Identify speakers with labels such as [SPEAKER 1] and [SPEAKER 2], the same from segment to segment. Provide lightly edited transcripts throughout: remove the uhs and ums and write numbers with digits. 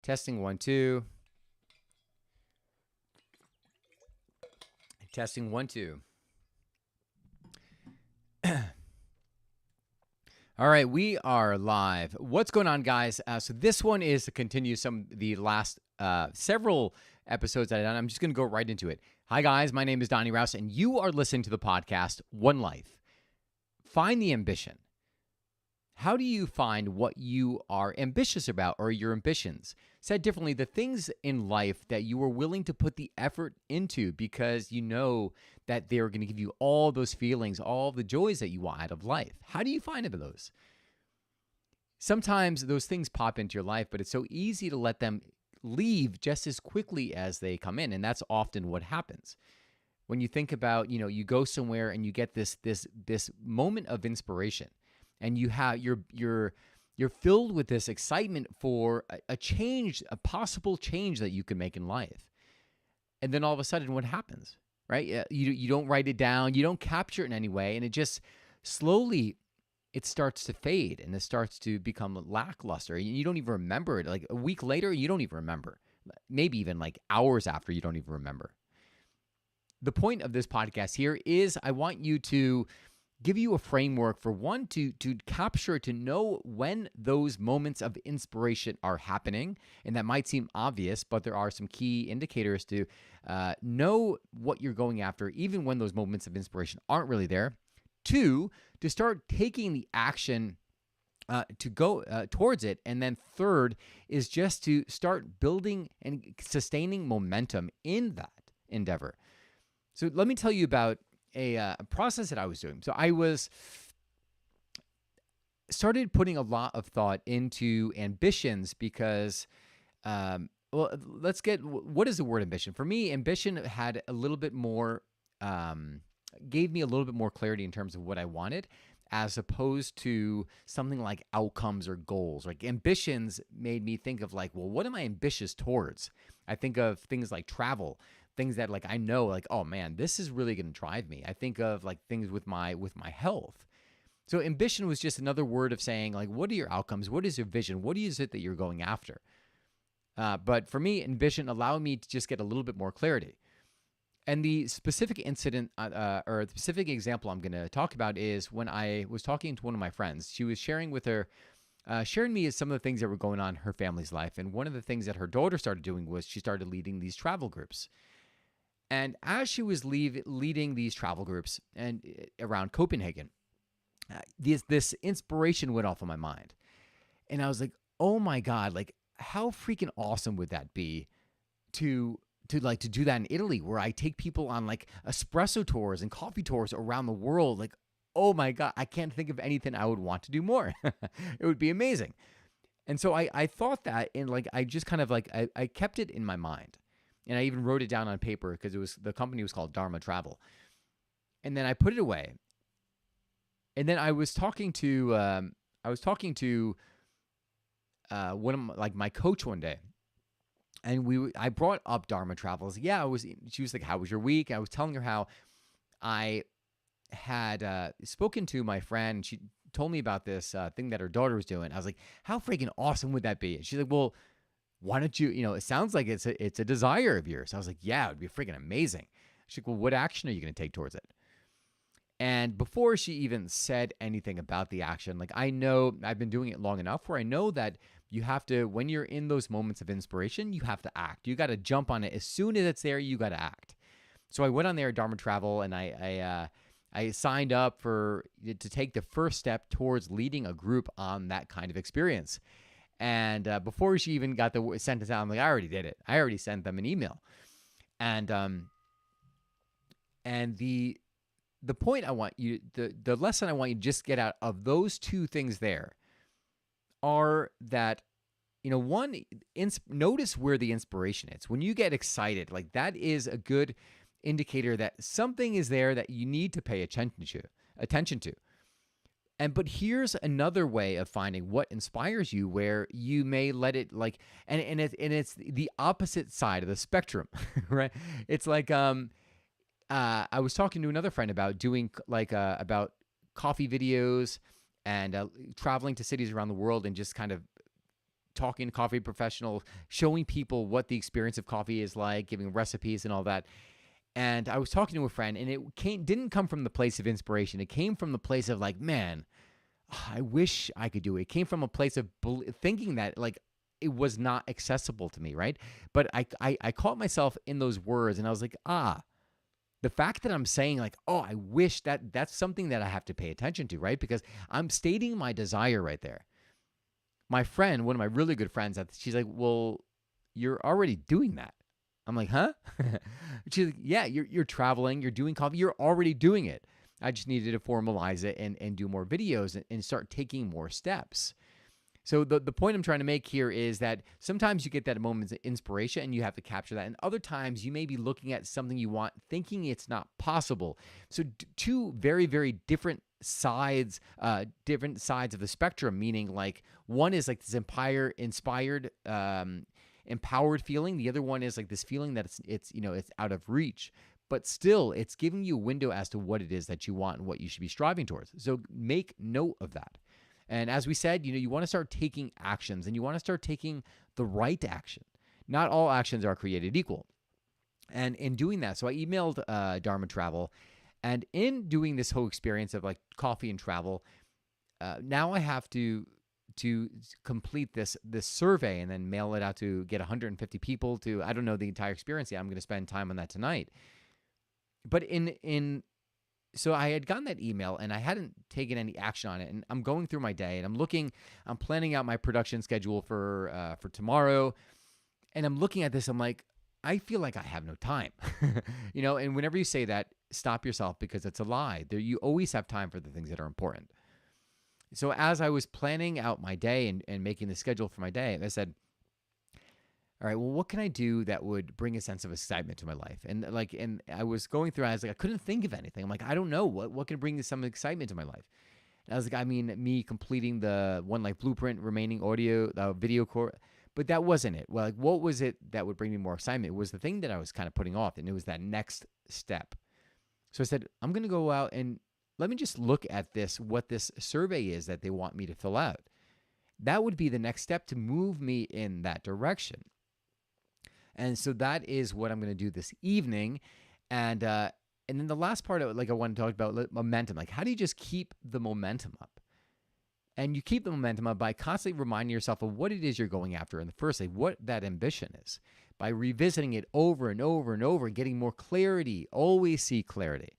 [SPEAKER 1] Testing 1, 2. Testing 1, 2. All right, we are live. What's going on, guys? So this one is to continue the last several episodes that I've done. I'm just going to go right into it. Hi, guys. My name is Donnie Rouse, and you are listening to the podcast One Life. Find the ambition. How do you find what you are ambitious about or your ambitions? Said differently, the things in life that you are willing to put the effort into because you know that they're going to give you all those feelings, all the joys that you want out of life. How do you find those? Sometimes those things pop into your life, but it's so easy to let them leave just as quickly as they come in. And that's often what happens. When you think about, you go somewhere and you get this moment of inspiration. And you're filled with this excitement for a change, a possible change that you can make in life. And then all of a sudden, what happens, right? You don't write it down, you don't capture it in any way, and it just slowly it starts to fade and it starts to become lackluster. You don't even remember it. Like a week later, you don't even remember. Maybe even like hours after, you don't even remember. The point of this podcast here is I want you to give you a framework for one, to capture, to know when those moments of inspiration are happening. And that might seem obvious, but there are some key indicators to know what you're going after, even when those moments of inspiration aren't really there. Two, to start taking the action to go towards it. And then third is just to start building and sustaining momentum in that endeavor. So let me tell you about a process that I was doing. So I started putting a lot of thought into ambitions because, what is the word ambition? For me, ambition had a little bit more, gave me a little bit more clarity in terms of what I wanted, as opposed to something like outcomes or goals. Like ambitions made me think of like, well, what am I ambitious towards? I think of things like travel. Things that like I know like, oh man, this is really going to drive me. I think of like things with my health. So ambition was just another word of saying like, what are your outcomes? What is your vision? What is it that you're going after? But for me, ambition allowed me to just get a little bit more clarity. And the specific incident or the specific example I'm going to talk about is when I was talking to one of my friends. She was sharing me some of the things that were going on in her family's life. And one of the things that her daughter started doing was she started leading these travel groups. And as she was leading these travel groups and around Copenhagen, this inspiration went off in my mind. And I was like, oh my God, like how freaking awesome would that be to do that in Italy, where I take people on like espresso tours and coffee tours around the world. Like, oh my God, I can't think of anything I would want to do more. It would be amazing. And so I thought that, and like I just kind of like I kept it in my mind. And I even wrote it down on paper because the company was called Dharma Travel. And then I put it away. And then I was talking to one of my coach one day, and I brought up Dharma Travel. I was like, yeah, she was like, how was your week? And I was telling her how I had spoken to my friend, and she told me about this thing that her daughter was doing. I was like, how freaking awesome would that be? And she's like, well, why don't you, it sounds like it's a desire of yours. I was like, yeah, it would be freaking amazing. She's like, well, what action are you going to take towards it? And before she even said anything about the action, like I know I've been doing it long enough where I know that you have to, when you're in those moments of inspiration, you have to act. You got to jump on it. As soon as it's there, you got to act. So I went on there at Dharma Travel and I signed up to take the first step towards leading a group on that kind of experience. And before she even got the sentence out, I'm like, I already did it. I already sent them an email. And the point I want you, the lesson I want you to just get out of those two things there are that, one, notice where the inspiration is. When you get excited, like that is a good indicator that something is there that you need to pay attention to. But here's another way of finding what inspires you, where you may let it and it's the opposite side of the spectrum, right? It's like I was talking to another friend about doing about coffee videos and traveling to cities around the world and just kind of talking to coffee professionals, showing people what the experience of coffee is like, giving recipes and all that. And I was talking to a friend, and it didn't come from the place of inspiration. It came from the place of like, man, I wish I could do it. It came from a place of thinking that like it was not accessible to me, right? But I caught myself in those words, and I was like, the fact that I'm saying like, oh, I wish that's something that I have to pay attention to, right? Because I'm stating my desire right there. My friend, one of my really good friends, she's like, well, you're already doing that. I'm like, huh? She's like, yeah, you're traveling, you're doing coffee, you're already doing it. I just needed to formalize it and do more videos and start taking more steps. So the point I'm trying to make here is that sometimes you get that moment of inspiration and you have to capture that. And other times you may be looking at something you want, thinking it's not possible. So two very, very different sides of the spectrum, meaning like one is like this inspired, empowered feeling. The other one is like this feeling that it's out of reach. But still, it's giving you a window as to what it is that you want and what you should be striving towards. So make note of that. And as we said, you want to start taking actions, and you want to start taking the right action. Not all actions are created equal. And in doing that, so I emailed Dharma Travel, and in doing this whole experience of like coffee and travel, now I have to complete this survey and then mail it out to get 150 people to, I don't know the entire experience yet. I'm going to spend time on that tonight. But so I had gotten that email and I hadn't taken any action on it. And I'm going through my day and I'm planning out my production schedule for tomorrow. And I'm looking at this, I'm like, I feel like I have no time, and whenever you say that, stop yourself, because it's a lie. You always have time for the things that are important. So as I was planning out my day and making the schedule for my day, I said, all right, well, what can I do that would bring a sense of excitement to my life? And I was going through, I was like, I couldn't think of anything. I'm like, I don't know what can bring some excitement to my life. And I was like, I mean, me completing the One Life Blueprint, remaining video core, but that wasn't it. Well, like, what was it that would bring me more excitement? It was the thing that I was kind of putting off, and it was that next step. So I said, I'm going to go out and let me just look at what this survey is that they want me to fill out. That would be the next step to move me in that direction. And so that is what I'm going to do this evening. And then the last part of it, like I want to talk about momentum. Like, how do you just keep the momentum up? And you keep the momentum up by constantly reminding yourself of what it is you're going after in the first place, what that ambition is. By revisiting it over and over and over, getting more clarity. Always seek clarity.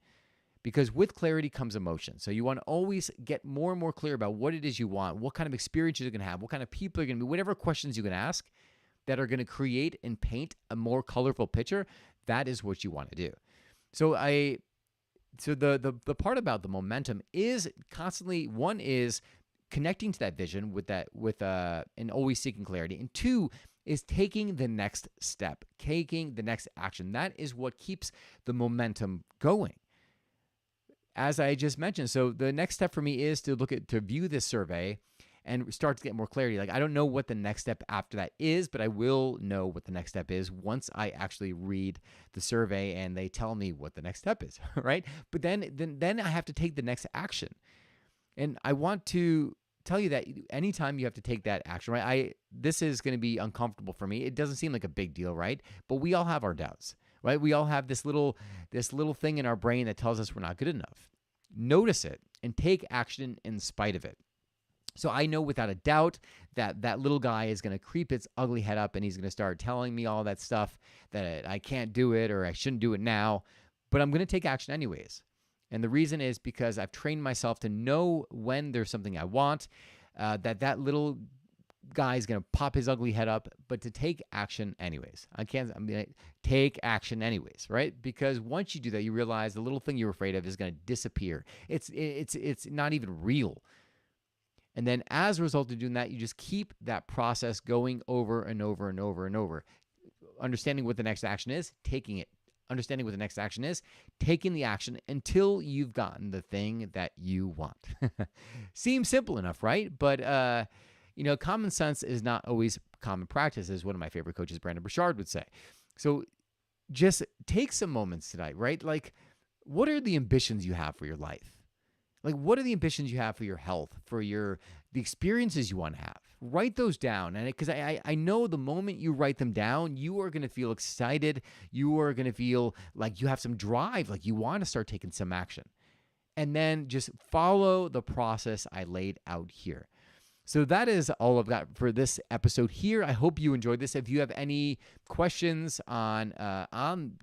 [SPEAKER 1] Because with clarity comes emotion. So you want to always get more and more clear about what it is you want, what kind of experiences you're going to have, what kind of people you're going to be, whatever questions you can ask that are going to create and paint a more colorful picture, that is what you want to do. So the part about the momentum is constantly, one is connecting to that vision and always seeking clarity. And two is taking the next step, taking the next action. That is what keeps the momentum going. As I just mentioned, so the next step for me is to view this survey and start to get more clarity. Like, I don't know what the next step after that is, but I will know what the next step is once I actually read the survey and they tell me what the next step is, right? But then I have to take the next action. And I want to tell you that anytime you have to take that action, right? This is going to be uncomfortable for me. It doesn't seem like a big deal, right? But we all have our doubts, right? We all have this little thing in our brain that tells us we're not good enough. Notice it and take action in spite of it. So I know without a doubt that little guy is going to creep its ugly head up and he's going to start telling me all that stuff that I can't do it or I shouldn't do it now, but I'm going to take action anyways. And the reason is because I've trained myself to know when there's something I want, that little guy is going to pop his ugly head up, but to take action anyways. I'm going to take action anyways, right? Because once you do that, you realize the little thing you're afraid of is going to disappear. It's not even real. And then as a result of doing that, you just keep that process going over and over and over and over. Understanding what the next action is, taking it. Understanding what the next action is, taking the action until you've gotten the thing that you want. Seems simple enough, right? But, common sense is not always common practice, as one of my favorite coaches, Brandon Burchard, would say. So just take some moments tonight, right? Like, what are the ambitions you have for your life? Like, what are the ambitions you have for your health, for the experiences you want to have? Write those down. And because I know the moment you write them down, you are going to feel excited. You are going to feel like you have some drive, like you want to start taking some action. And then just follow the process I laid out here. So that is all I've got for this episode here. I hope you enjoyed this. If you have any questions on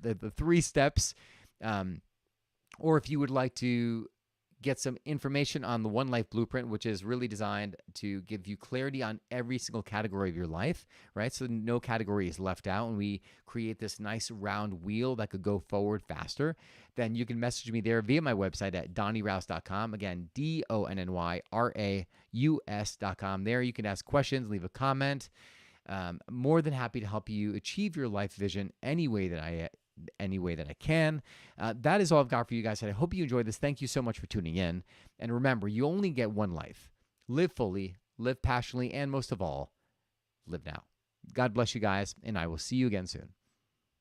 [SPEAKER 1] the 3 steps, or if you would like to get some information on the One Life Blueprint, which is really designed to give you clarity on every single category of your life, right? So no category is left out, and we create this nice round wheel that could go forward faster, then you can message me there via my website at donnyrouse.com. Again, DONNYRAUS.com. There you can ask questions, leave a comment. More than happy to help you achieve your life vision any way that I can. That is all I've got for you guys. I hope you enjoyed this. Thank you so much for tuning in. And remember, you only get one life. Live fully, live passionately, and most of all, live now. God bless you guys, and I will see you again soon.